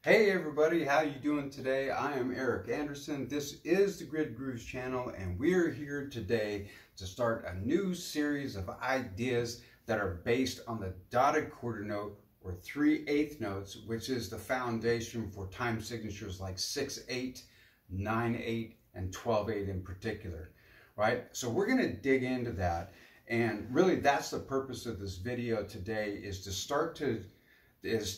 Hey everybody, how you doing today? I am Eric Anderson. This is the Grid Grooves channel, and we're here today to start a new series of ideas that are based on the dotted quarter note or 3/8 notes, which is the foundation for time signatures like 6/8, 9/8, and 12/8 in particular, right? So we're going to dig into that, and really that's the purpose of this video today, is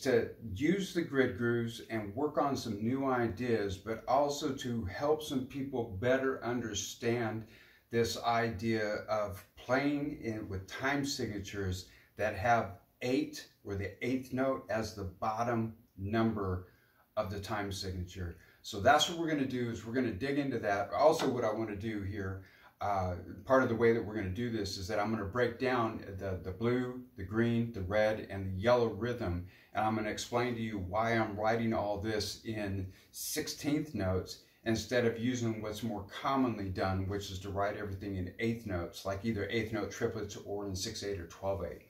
to use the grid grooves and work on some new ideas, but also to help some people better understand this idea of playing with time signatures that have 8 or the 8th note as the bottom number of the time signature. So that's what we're going to do, is we're going to dig into that. Also, what I want to do here, part of the way that we're going to do this is that I'm going to break down the blue, the green, the red, and the yellow rhythm, and I'm going to explain to you why I'm writing all this in 16th notes instead of using what's more commonly done, which is to write everything in 8th notes, like either 8th note triplets or in 6/8 or 12/8.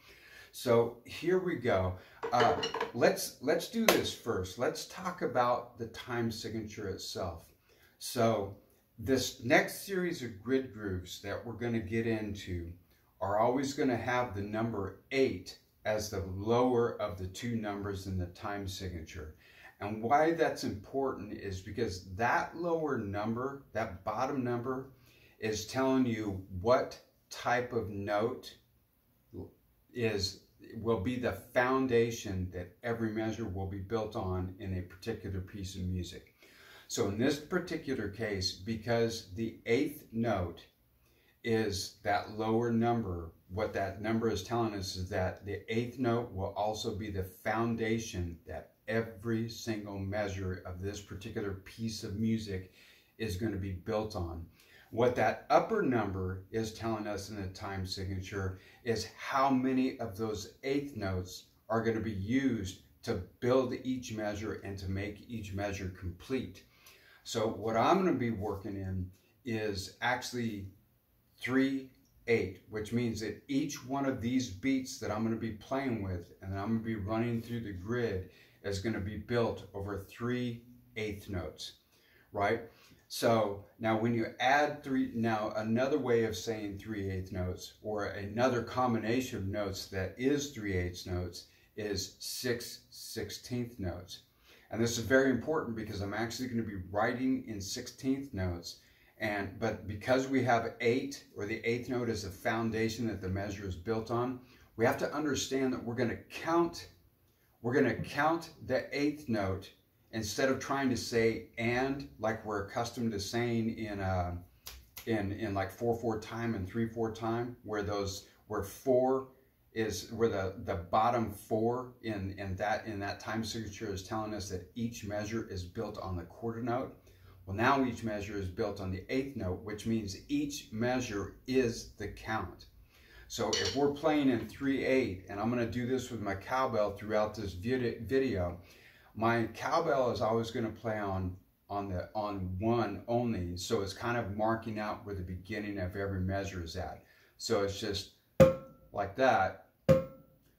So here we go. Let's do this first. Let's talk about the time signature itself. So this next series of grid grooves that we're going to get into are always going to have the number 8 as the lower of the two numbers in the time signature. And why that's important is because that lower number, that bottom number, is telling you what type of note will be the foundation that every measure will be built on in a particular piece of music. So in this particular case, because the 8th note is that lower number, what that number is telling us is that the 8th note will also be the foundation that every single measure of this particular piece of music is going to be built on. What that upper number is telling us in the time signature is how many of those 8th notes are going to be used to build each measure and to make each measure complete. So what I'm going to be working in is actually 3/8, which means that each one of these beats that I'm going to be playing with and I'm going to be running through the grid is going to be built over 3/8 notes, right? So now when you add now another way of saying 3/8 notes, or another combination of notes that is 3/8 notes, is 6/16 notes. And this is very important because I'm actually going to be writing in 16th notes, but because we have 8, or the 8th note is the foundation that the measure is built on, we have to understand that we're going to count the 8th note instead of trying to say "and" like we're accustomed to saying in like 4/4 time and 3/4 time, where 4 is where the bottom 4 in that time signature is telling us that each measure is built on the quarter note. Well, now each measure is built on the 8th note, which means each measure is the count. So if we're playing in 3/8, and I'm going to do this with my cowbell throughout this video, my cowbell is always going to play on 1 only, so it's kind of marking out where the beginning of every measure is at. So it's just like that.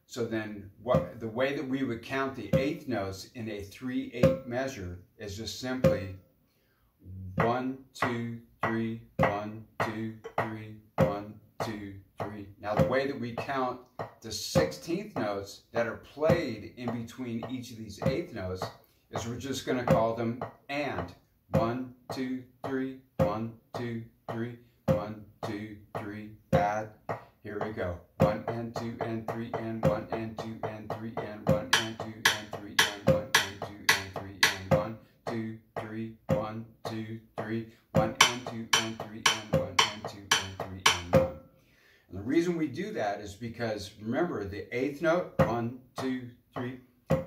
So then the way that we would count the 8th notes in a 3/8 measure is just simply 1, 2, 3, 1, 2, 3, 1, 2, 3. Now the way that we count the 16th notes that are played in between each of these 8th notes is we're just going to call them "and." 1, 2, 3, 1, 2, 3, 1, 2, 3, add. Here we go. 1 and 2 and 3 and 1 and 2 and 3 and 1 and 2 and 3 and 1 and 2 and 3 and 1, 2, 3, 1, 2, 3, 1 and 2 and 3 and 1 and 2 and 3 and 1. And the reason we do that is because, remember, the 8th note, 1, 2, 3,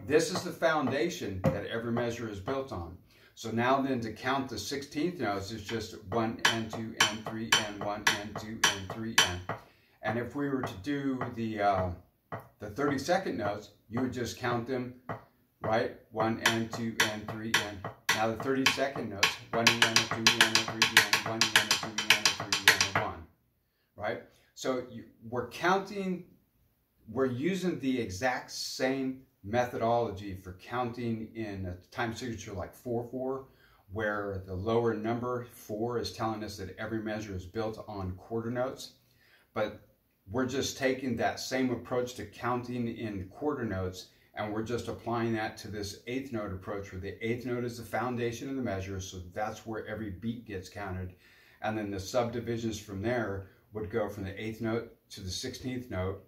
this is the foundation that every measure is built on. So now then, to count the 16th notes is just 1 and 2 and 3 and 1 and 2 and 3 and if we were to do the 32nd notes, you would just count them, right? 1 and 2 and 3 and now the 32nd notes, 1 and a 2 and a 3 and 1 and a 2 and a 3 and a 1, right? So we're using the exact same methodology for counting in a time signature like 4/4, where the lower number 4 is telling us that every measure is built on quarter notes. But we're just taking that same approach to counting in quarter notes, and we're just applying that to this eighth note approach, where the eighth note is the foundation of the measure, so that's where every beat gets counted. And then the subdivisions from there would go from the eighth note to the 16th note,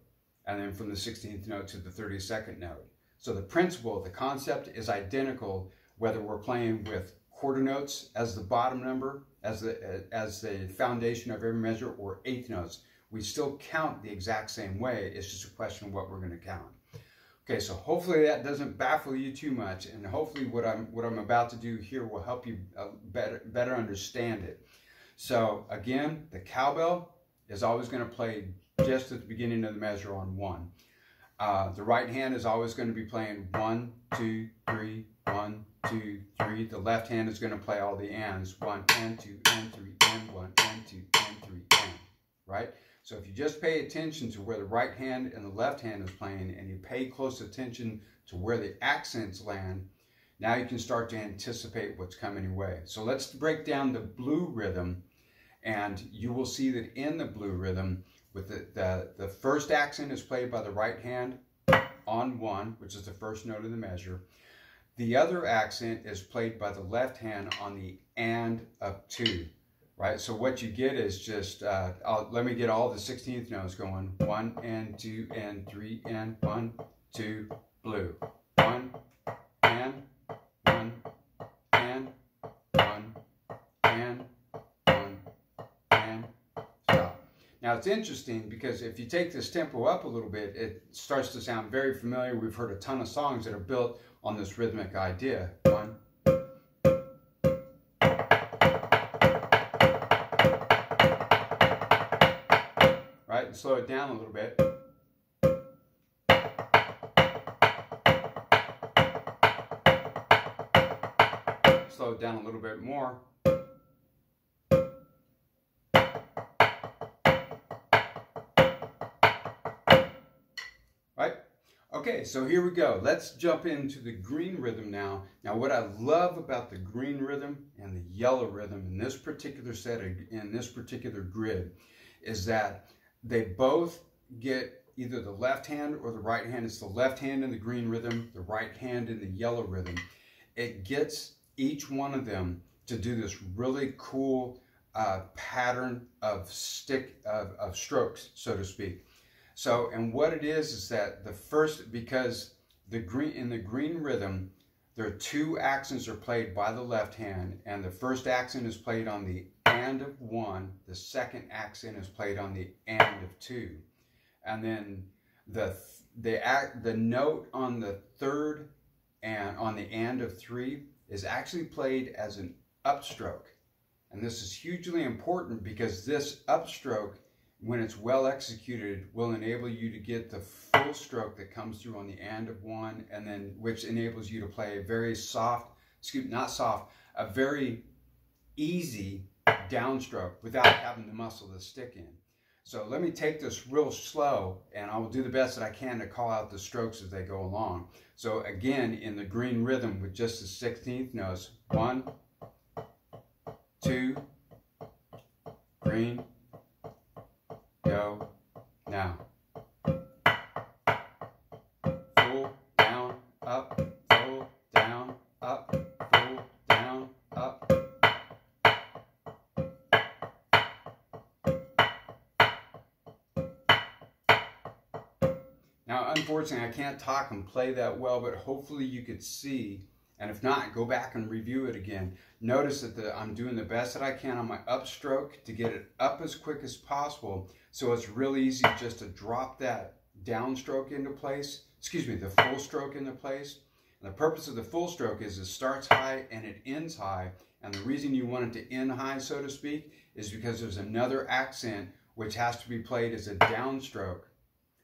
and then from the 16th note to the 32nd note. So the principle, the concept is identical, whether we're playing with quarter notes as the bottom number, as the foundation of every measure, or eighth notes. We still count the exact same way. It's just a question of what we're going to count. Okay, so hopefully that doesn't baffle you too much, and hopefully what I'm about to do here will help you better understand it. So again, the cowbell is always going to play just at the beginning of the measure on 1. The right hand is always going to be playing 1, 2, 3, 1, 2, 3. The left hand is going to play all the ands, 1 and 2 and 3 and 1 and 2 and 3 and, right? So if you just pay attention to where the right hand and the left hand is playing, and you pay close attention to where the accents land, now you can start to anticipate what's coming your way. So let's break down the blue rhythm, and you will see that in the blue rhythm, with the first accent is played by the right hand on 1, which is the first note of the measure. The other accent is played by the left hand on the and of 2. Right, so what you get is just, let me get all the 16th notes going. 1 and 2 and 3 and 1, 2, blue. 1 and 1 and 1 and 1 and stop. Now it's interesting because if you take this tempo up a little bit, it starts to sound very familiar. We've heard a ton of songs that are built on this rhythmic idea. 1. Right, slow it down a little bit. Slow it down a little bit more. Right? Okay, so here we go. Let's jump into the green rhythm now. Now, what I love about the green rhythm and the yellow rhythm in this particular setting, in this particular grid, is that they both get either the left hand or the right hand. It's the left hand in the green rhythm, the right hand in the yellow rhythm. It gets each one of them to do this really cool pattern of strokes, so to speak. So, and what it is that the first, because in the green rhythm, there are 2 accents are played by the left hand, and the first accent is played on the and of 1, the second accent is played on the and of 2, and then the note on the third and on the and of 3 is actually played as an upstroke. And this is hugely important because this upstroke, when it's well executed, will enable you to get the full stroke that comes through on the and of 1, and then which enables you to play a very soft, a very easy downstroke without having the muscle to stick in. So let me take this real slow, and I will do the best that I can to call out the strokes as they go along. So again, in the green rhythm with just the 16th notes, 1, 2, green, go, now. Full, down, up, full, down, up, full, down, up. Now, unfortunately, I can't talk and play that well, but hopefully you could see, and if not, go back and review it again. Notice that I'm doing the best that I can on my upstroke to get it up as quick as possible, so it's really easy just to drop that downstroke into place, the full stroke into place. And the purpose of the full stroke is it starts high and it ends high, and the reason you want it to end high, so to speak, is because there's another accent which has to be played as a downstroke,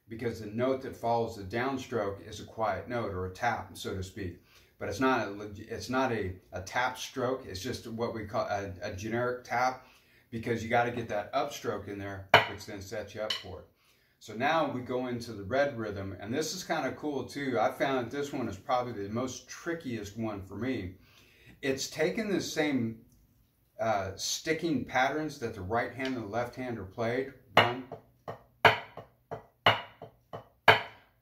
because the note that follows the downstroke is a quiet note, or a tap, so to speak. But it's not a tap stroke. It's just what we call a generic tap, because you got to get that upstroke in there, which then sets you up for it. So now we go into the red rhythm, and this is kind of cool too. I found that this one is probably the most trickiest one for me. It's taken the same sticking patterns that the right hand and the left hand are played, one,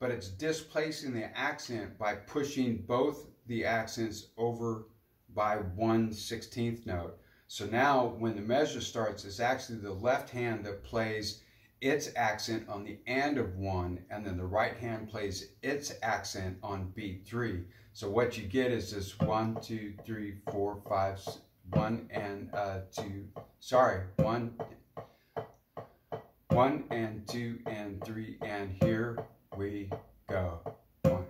but it's displacing the accent by pushing both the accents over by 1/16th note. So now when the measure starts, it's actually the left hand that plays its accent on the and of 1, and then the right hand plays its accent on beat 3. So what you get is this 1, 2, 3, 4, 5, 1 and 2, sorry, 1 and 2 and 3, and here we go. 1,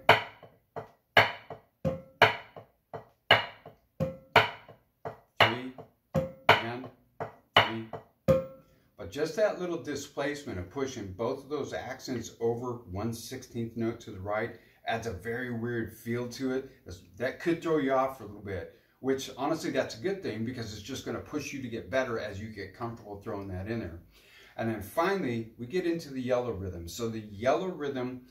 3 and 3. But just that little displacement of pushing both of those accents over 1/16th note to the right adds a very weird feel to it. That could throw you off for a little bit, which honestly that's a good thing because it's just going to push you to get better as you get comfortable throwing that in there. And then finally, we get into the yellow rhythm. So the yellow rhythm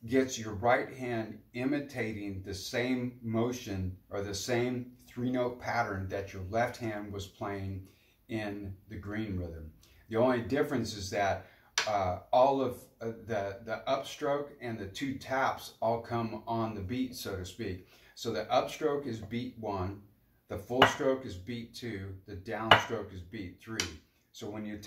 gets your right hand imitating the same motion or the same 3-note pattern that your left hand was playing in the green rhythm. The only difference is that all of the upstroke and the 2 taps all come on the beat, so to speak. So the upstroke is beat 1, the full stroke is beat 2, the downstroke is beat 3. So when you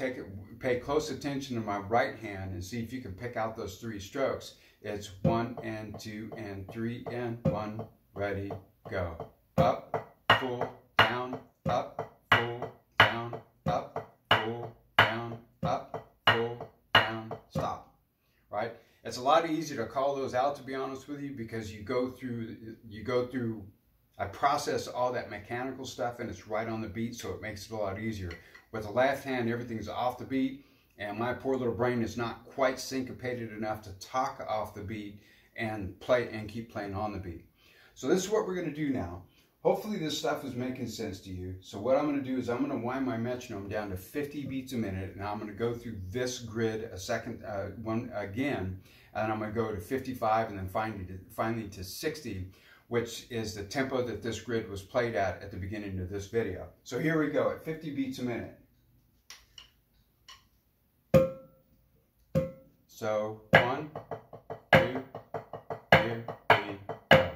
pay close attention to my right hand and see if you can pick out those 3 strokes. It's 1 and 2 and 3 and 1, ready, go. Up, full, down, up, full, down, up, full, down, up, full, down, stop. Right? It's a lot easier to call those out, to be honest with you, because you go through, I process all that mechanical stuff and it's right on the beat, so it makes it a lot easier. With the left hand, everything's off the beat, and my poor little brain is not quite syncopated enough to talk off the beat and play and keep playing on the beat. So this is what we're going to do now. Hopefully this stuff is making sense to you. So what I'm going to do is I'm going to wind my metronome down to 50 beats a minute, and I'm going to go through this grid one again, and I'm going to go to 55 and then finally to 60, which is the tempo that this grid was played at the beginning of this video. So here we go at 50 beats a minute. So 1, 2, here we go.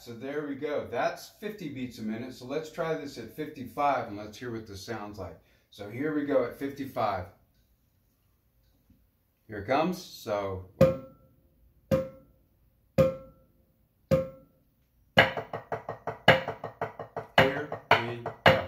So there we go. That's 50 beats a minute. So let's try this at 55 and let's hear what this sounds like. So here we go at 55. Here it comes. So here we go.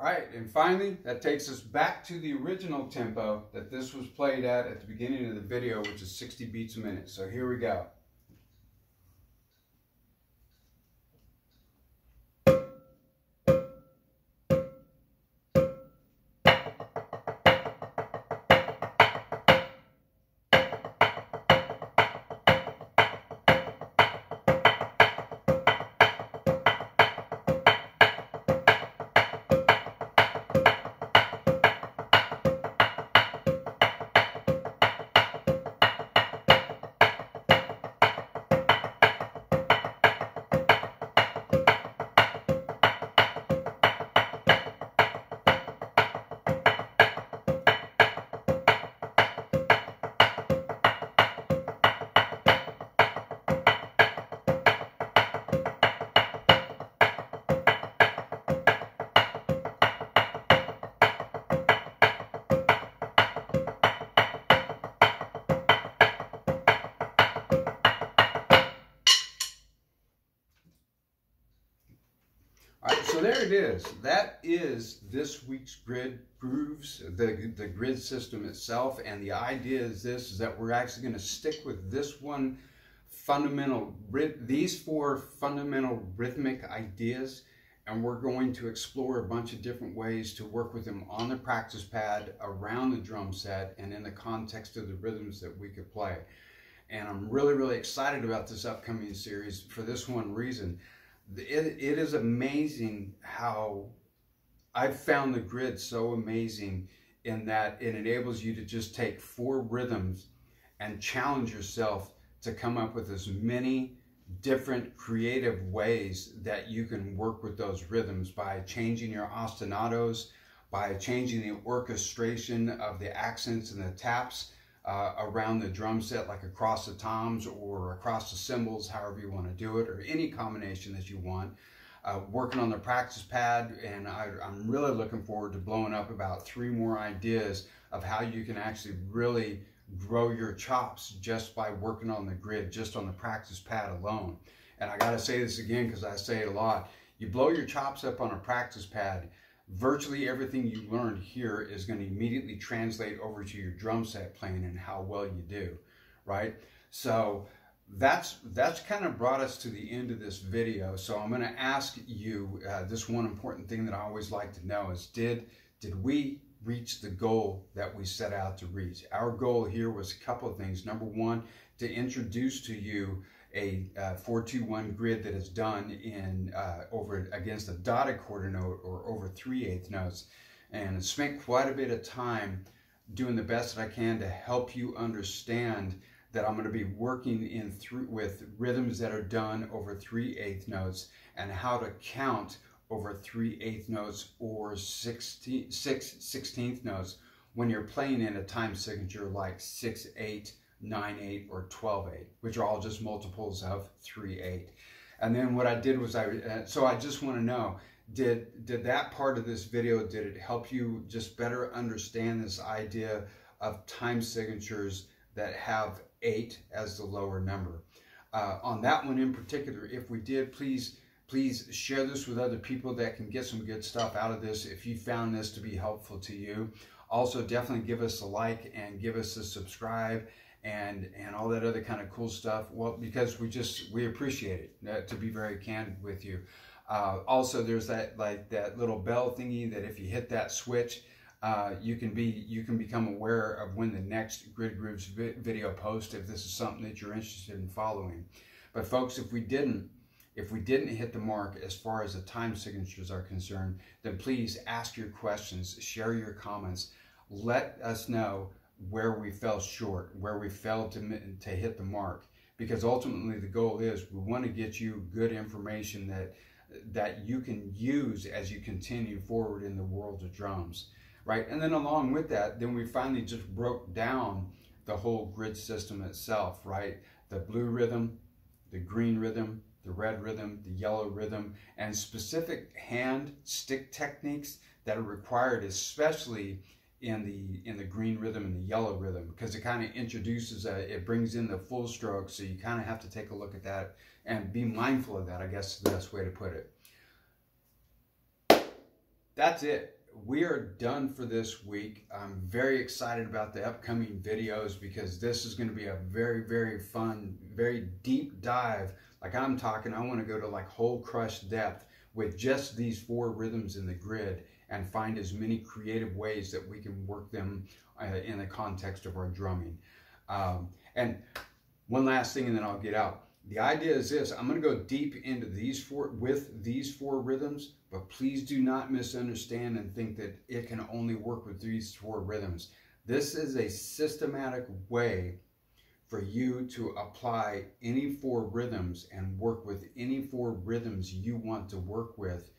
right, and finally, that takes us back to the original tempo that this was played at the beginning of the video, which is 60 beats a minute. So here we go. All right, so there it is. That is this week's grid grooves, the grid system itself. And the idea is this, is that we're actually going to stick with this one fundamental, these four fundamental rhythmic ideas. And we're going to explore a bunch of different ways to work with them on the practice pad, around the drum set, and in the context of the rhythms that we could play. And I'm really, really excited about this upcoming series for this one reason. It is amazing how I've found the grid so amazing in that it enables you to just take four rhythms and challenge yourself to come up with as many different creative ways that you can work with those rhythms by changing your ostinatos, by changing the orchestration of the accents and the taps around the drum set, like across the toms or across the cymbals, however you want to do it, or any combination that you want. Working on the practice pad, and I'm really looking forward to blowing up about 3 more ideas of how you can actually really grow your chops just by working on the grid, just on the practice pad alone. And I got to say this again because I say it a lot. You blow your chops up on a practice pad, virtually everything you learned here is going to immediately translate over to your drum set playing and how well you do, right? So that's kind of brought us to the end of this video. So I'm going to ask you this one important thing that I always like to know is, did we reach the goal that we set out to reach? Our goal here was a couple of things. Number one, to introduce to you a 4-2-1 grid that is done in over against a dotted quarter note or over 3/8 notes, and spent quite a bit of time doing the best that I can to help you understand that I'm going to be working with rhythms that are done over 3/8 notes and how to count over 3/8 notes or 16th notes when you're playing in a time signature like 6/8, 9/8, or 12/8, which are all just multiples of 3/8. And then what I did was so I just want to know, did that part of this video, did it help you just better understand this idea of time signatures that have 8 as the lower number? On that one in particular, if we did, please share this with other people that can get some good stuff out of this if you found this to be helpful to you. Also, definitely give us a like and give us a subscribe and all that other kind of cool stuff. Well, because we appreciate it, to be very candid with you. Also, there's that little bell thingy that if you hit that switch, you can become aware of when the next Grid Grooves video post, if this is something that you're interested in following. But folks, if we didn't hit the mark as far as the time signatures are concerned, then please ask your questions, share your comments, let us know where we fell short, where we failed to hit the mark. Because ultimately the goal is we want to get you good information that you can use as you continue forward in the world of drums, right? And then along with that, then we finally just broke down the whole grid system itself, right? The blue rhythm, the green rhythm, the red rhythm, the yellow rhythm, and specific hand stick techniques that are required, especially in the green rhythm and the yellow rhythm, because it kind of introduces it brings in the full stroke, so you kind of have to take a look at that and be mindful of that, I guess is the best way to put it. That's it. we are done for this week. I'm very excited about the upcoming videos because this is going to be a very, very fun, very deep dive. Like I'm talking, I want to go to like hole crush depth with just these 4 rhythms in the grid and find as many creative ways that we can work them in the context of our drumming. And one last thing and then I'll get out. The idea is this: I'm going to go deep into these 4 rhythms, but please do not misunderstand and think that it can only work with these 4 rhythms. This is a systematic way for you to apply any 4 rhythms and work with any 4 rhythms you want to work with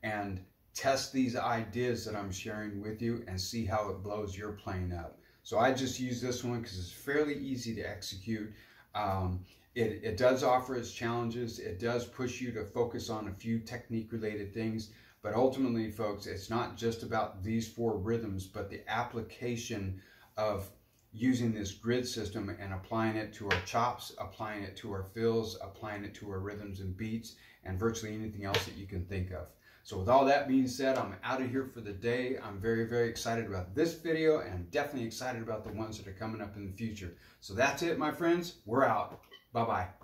and test these ideas that I'm sharing with you and see how it blows your playing up. So I just use this one because it's fairly easy to execute. It does offer its challenges. It does push you to focus on a few technique related things, but ultimately, folks, it's not just about these 4 rhythms, but the application of using this grid system and applying it to our chops, applying it to our fills, applying it to our rhythms and beats, and virtually anything else that you can think of. So with all that being said, I'm out of here for the day. I'm very, very excited about this video and definitely excited about the ones that are coming up in the future. So that's it, my friends. We're out. Bye-bye.